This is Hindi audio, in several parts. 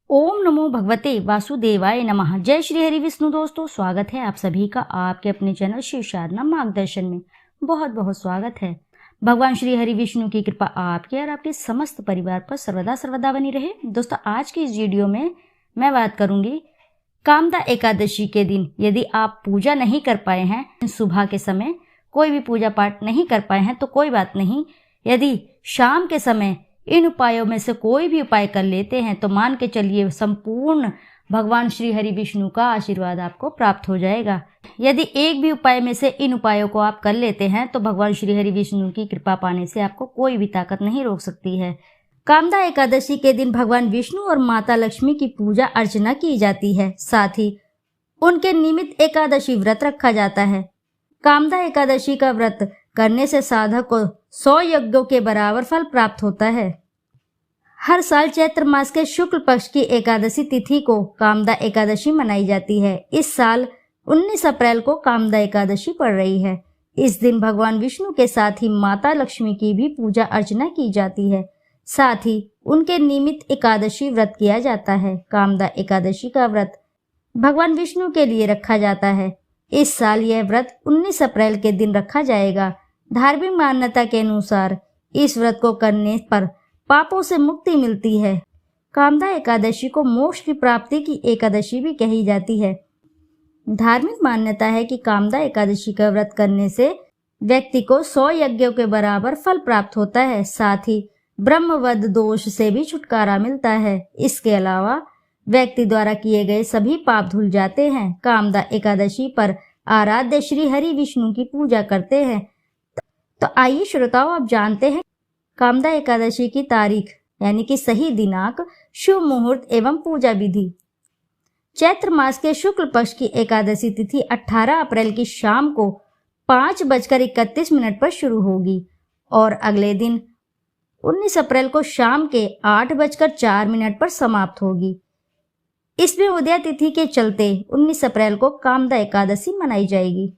ओम नमो भगवते वासुदेवाय नमः। जय श्री हरि विष्णु। दोस्तों, स्वागत है आप सभी का आपके अपने चैनल शिव साधना मार्गदर्शन में। बहुत बहुत स्वागत है। भगवान श्री हरि विष्णु की कृपा आपके और आपके समस्त परिवार पर सर्वदा सर्वदा बनी रहे। दोस्तों, आज की इस वीडियो में मैं बात करूंगी कामदा एकादशी के दिन यदि आप पूजा नहीं कर पाए हैं, सुबह के समय कोई भी पूजा पाठ नहीं कर पाए हैं तो कोई बात नहीं। यदि शाम के समय इन उपायों में से कोई भी उपाय कर लेते हैं तो मान के चलिए संपूर्ण भगवान श्री हरि विष्णु का आशीर्वाद आपको प्राप्त हो जाएगा। यदि एक भी उपाय में से इन उपायों को आप कर लेते हैं तो भगवान श्री हरि विष्णु की कृपा पाने से आपको कोई भी ताकत नहीं रोक सकती है। कामदा एकादशी के दिन भगवान विष्णु और माता लक्ष्मी की पूजा अर्चना की जाती है। साथ ही उनके निमित्त एकादशी व्रत रखा जाता है। कामदा एकादशी का व्रत करने से साधक को 100 यज्ञों के बराबर फल प्राप्त होता है। हर साल चैत्र मास के शुक्ल पक्ष की एकादशी तिथि को कामदा एकादशी मनाई जाती है। इस साल 19 अप्रैल को कामदा एकादशी पड़ रही है। इस दिन भगवान विष्णु के साथ ही माता लक्ष्मी की भी पूजा अर्चना की जाती है। साथ ही उनके निमित्त एकादशी व्रत किया जाता है। कामदा एकादशी का व्रत भगवान विष्णु के लिए रखा जाता है। इस साल यह व्रत 19 अप्रैल के दिन रखा जाएगा। धार्मिक मान्यता के अनुसार इस व्रत को करने पर पापों से मुक्ति मिलती है। कामदा एकादशी को मोक्ष की प्राप्ति की एकादशी भी कही जाती है। धार्मिक मान्यता है कि कामदा एकादशी का व्रत करने से व्यक्ति को 100 यज्ञों के बराबर फल प्राप्त होता है। साथ ही ब्रह्मवध दोष से भी छुटकारा मिलता है। इसके अलावा व्यक्ति द्वारा किए गए सभी पाप धुल जाते हैं। कामदा एकादशी पर आराध्य श्री हरि विष्णु की पूजा करते हैं। तो आइए श्रोताओं, आप जानते हैं कामदा एकादशी की तारीख यानी कि सही दिनांक, शुभ मुहूर्त एवं पूजा विधि। चैत्र मास के शुक्ल पक्ष की एकादशी तिथि 18 अप्रैल की शाम को 5:31 पर शुरू होगी और अगले दिन 19 अप्रैल को शाम के 8:04 पर समाप्त होगी। इसमें उदय तिथि के चलते 19 अप्रैल को कामदा एकादशी मनाई जाएगी।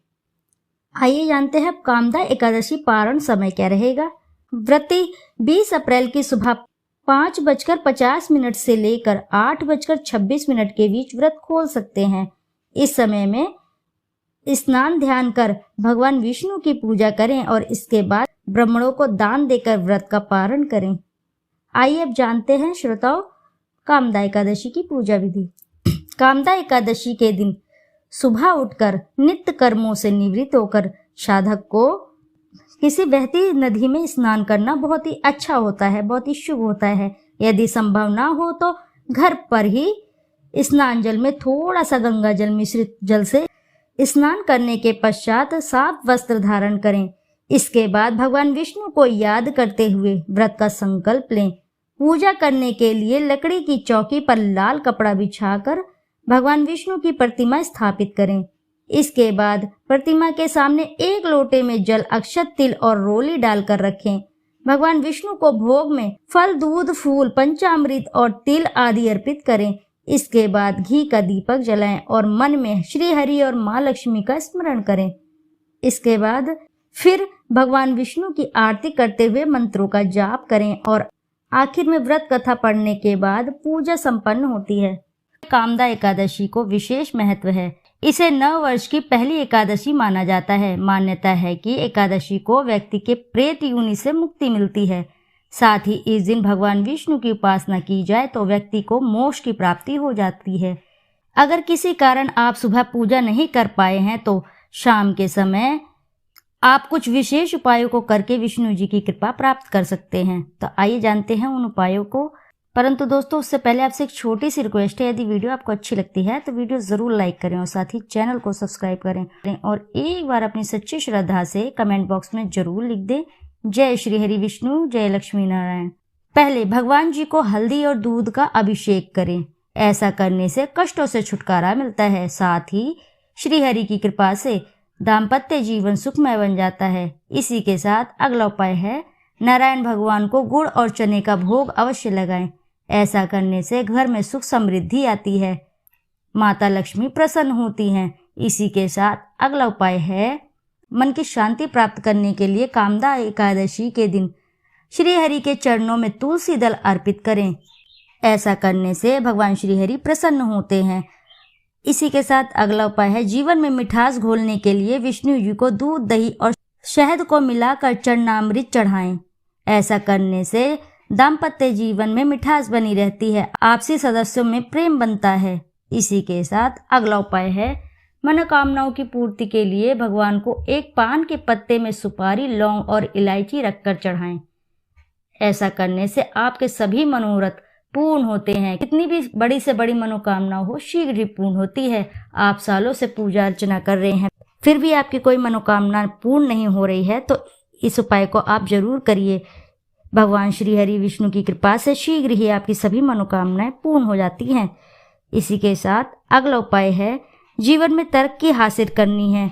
आइए जानते हैं कामदा एकादशी पारण समय क्या रहेगा। व्रती 20 अप्रैल की सुबह 5:50 से लेकर 8:26 के बीच व्रत खोल सकते हैं। इस समय में स्नान ध्यान कर भगवान विष्णु की पूजा करें और इसके बाद ब्राह्मणों को दान देकर व्रत का पारण करें। आइए अब जानते हैं श्रोताओं कामदा एकादशी की पूजा विधि। कामदा एकादशी के दिन सुबह उठकर नित्य कर्मों से निवृत्त होकर साधक को किसी बहती नदी में स्नान करना बहुत ही अच्छा होता है, बहुत ही शुभ होता है। यदि संभव ना हो तो घर पर ही स्नान जल में थोड़ा सा गंगा जल मिश्रित जल से स्नान करने के पश्चात साफ वस्त्र धारण करें। इसके बाद भगवान विष्णु को याद करते हुए व्रत का संकल्प लें। पूजा करने के लिए लकड़ी की चौकी पर लाल कपड़ा बिछाकर भगवान विष्णु की प्रतिमा स्थापित करें। इसके बाद प्रतिमा के सामने एक लोटे में जल, अक्षत, तिल और रोली डालकर रखें। भगवान विष्णु को भोग में फल, दूध, फूल, पंचामृत और तिल आदि अर्पित करें। इसके बाद घी का दीपक जलाएं और मन में श्री हरि और माँ लक्ष्मी का स्मरण करें। इसके बाद फिर भगवान विष्णु की आरती करते हुए मंत्रों का जाप करें और आखिर में व्रत कथा पढ़ने के बाद पूजा संपन्न होती है। कामदा एकादशी को विशेष महत्व है। इसे नव वर्ष की पहली एकादशी माना जाता है। मान्यता है कि एकादशी को व्यक्ति के प्रेत योनि से मुक्ति मिलती है। साथ ही इस दिन भगवान विष्णु की उपासना की जाए तो व्यक्ति को मोक्ष की प्राप्ति हो जाती है। अगर किसी कारण आप सुबह पूजा नहीं कर पाए हैं तो शाम के समय आप कुछ विशेष उपायों को करके विष्णु जी की कृपा प्राप्त कर सकते हैं। तो आइए जानते हैं उन उपायों को। परंतु दोस्तों, उससे पहले आपसे एक छोटी सी रिक्वेस्ट है, यदि वीडियो आपको अच्छी लगती है तो वीडियो जरूर लाइक करें और साथ ही चैनल को सब्सक्राइब करें और एक बार अपनी सच्ची श्रद्धा से कमेंट बॉक्स में जरूर लिख दें, जय श्री हरि विष्णु, जय लक्ष्मी नारायण। पहले भगवान जी को हल्दी और दूध का अभिषेक करें। ऐसा करने से कष्टों से छुटकारा मिलता है। साथ ही श्री हरि की कृपा से दाम्पत्य जीवन सुखमय बन जाता है। इसी के साथ अगला उपाय है नारायण भगवान को गुड़ और चने का भोग अवश्य लगाएं। ऐसा करने से घर में सुख समृद्धि आती है, माता लक्ष्मी प्रसन्न होती हैं। इसी के साथ अगला उपाय है मन की शांति प्राप्त करने के लिए कामदा एकादशी के दिन श्री हरि के चरणों में तुलसी दल अर्पित करें। ऐसा करने से भगवान श्री हरि प्रसन्न होते हैं। इसी के साथ अगला उपाय है, जीवन में मिठास घोलने के लिए विष्णु जी को दूध, दही और शहद को मिलाकर चरणामृत चढ़ाएं। ऐसा करने से दाम्पत्य जीवन में मिठास बनी रहती है, आपसी सदस्यों में प्रेम बनता है। इसी के साथ अगला उपाय है, मनोकामनाओं की पूर्ति के लिए भगवान को एक पान के पत्ते में सुपारी, लौंग और इलायची रखकर चढ़ाएं। ऐसा करने से आपके सभी मनोरथ पूर्ण होते हैं। कितनी भी बड़ी से बड़ी मनोकामना हो, शीघ्र ही पूर्ण होती है। आप सालों से पूजा अर्चना कर रहे हैं, फिर भी आपकी कोई मनोकामना पूर्ण नहीं हो रही है, तो इस उपाय को आप जरूर करिए। भगवान श्री हरि विष्णु की कृपा से शीघ्र ही आपकी सभी मनोकामनाएं पूर्ण हो जाती हैं। इसी के साथ अगला उपाय है, जीवन में तरक्की हासिल करनी है।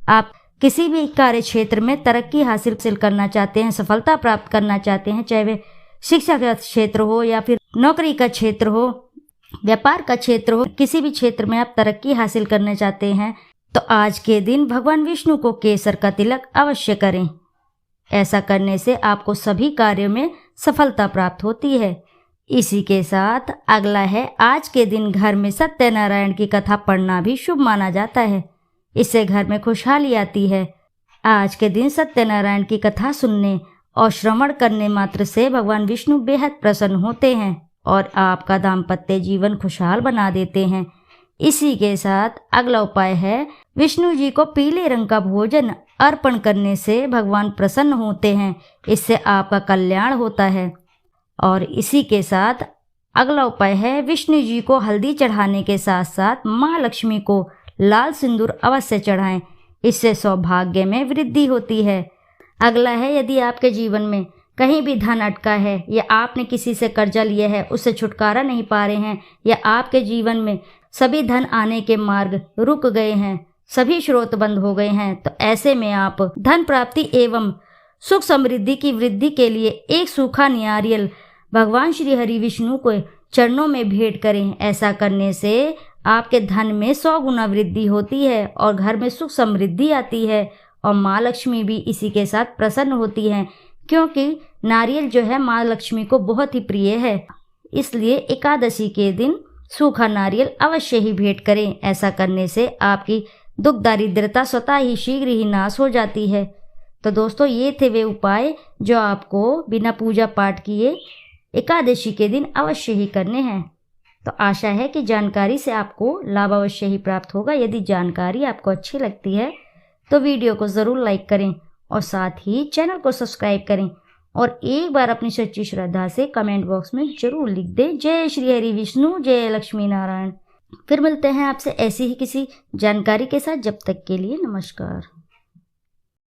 आप किसी भी कार्य क्षेत्र में तरक्की हासिल करना चाहते हैं, सफलता प्राप्त करना चाहते हैं, चाहे वे शिक्षा का क्षेत्र हो या फिर नौकरी का क्षेत्र हो, व्यापार का क्षेत्र हो, किसी भी क्षेत्र में आप तरक्की हासिल करना चाहते हैं तो आज के दिन भगवान विष्णु को केसर का तिलक अवश्य करें। ऐसा करने से आपको सभी कार्यों में सफलता प्राप्त होती है। इसी के साथ अगला है, आज के दिन घर में सत्यनारायण की कथा पढ़ना भी शुभ माना जाता है। इससे घर में खुशहाली आती है। आज के दिन सत्यनारायण की कथा सुनने और श्रवण करने मात्र से भगवान विष्णु बेहद प्रसन्न होते हैं और आपका दाम्पत्य जीवन खुशहाल बना देते हैं। इसी के साथ अगला उपाय है, विष्णु जी को पीले रंग का भोजन अर्पण करने से भगवान प्रसन्न होते हैं। इससे आपका कल्याण होता है। और इसी के साथ अगला उपाय है, विष्णु जी को हल्दी चढ़ाने के साथ साथ माँ लक्ष्मी को लाल सिंदूर अवश्य चढ़ाएं। इससे सौभाग्य में वृद्धि होती है। अगला है, यदि आपके जीवन में कहीं भी धन अटका है या आपने किसी से कर्जा लिया है, उससे छुटकारा नहीं पा रहे हैं, या आपके जीवन में सभी धन आने के मार्ग रुक गए हैं, सभी स्रोत बंद हो गए हैं, तो ऐसे में आप धन प्राप्ति एवं सुख समृद्धि की वृद्धि के लिए एक सूखा नारियल भगवान श्री हरि विष्णु को चरणों में भेंट करें। ऐसा करने से आपके धन में 100 गुना वृद्धि होती है और घर में सुख समृद्धि आती है और माँ लक्ष्मी भी इसी के साथ प्रसन्न होती हैं, क्योंकि नारियल जो है माँ लक्ष्मी को बहुत ही प्रिय है। इसलिए एकादशी के दिन सूखा नारियल अवश्य ही भेंट करें। ऐसा करने से आपकी दुख दारिद्रता स्वतः ही शीघ्र ही नाश हो जाती है। तो दोस्तों, ये थे वे उपाय जो आपको बिना पूजा पाठ किए एकादशी के दिन अवश्य ही करने हैं। तो आशा है कि जानकारी से आपको लाभ अवश्य ही प्राप्त होगा। यदि जानकारी आपको अच्छी लगती है तो वीडियो को ज़रूर लाइक करें और साथ ही चैनल को सब्सक्राइब करें और एक बार अपनी सच्ची श्रद्धा से कमेंट बॉक्स में जरूर लिख दें, जय श्री हरि विष्णु, जय लक्ष्मी नारायण। फिर मिलते हैं आपसे ऐसी ही किसी जानकारी के साथ। जब तक के लिए नमस्कार।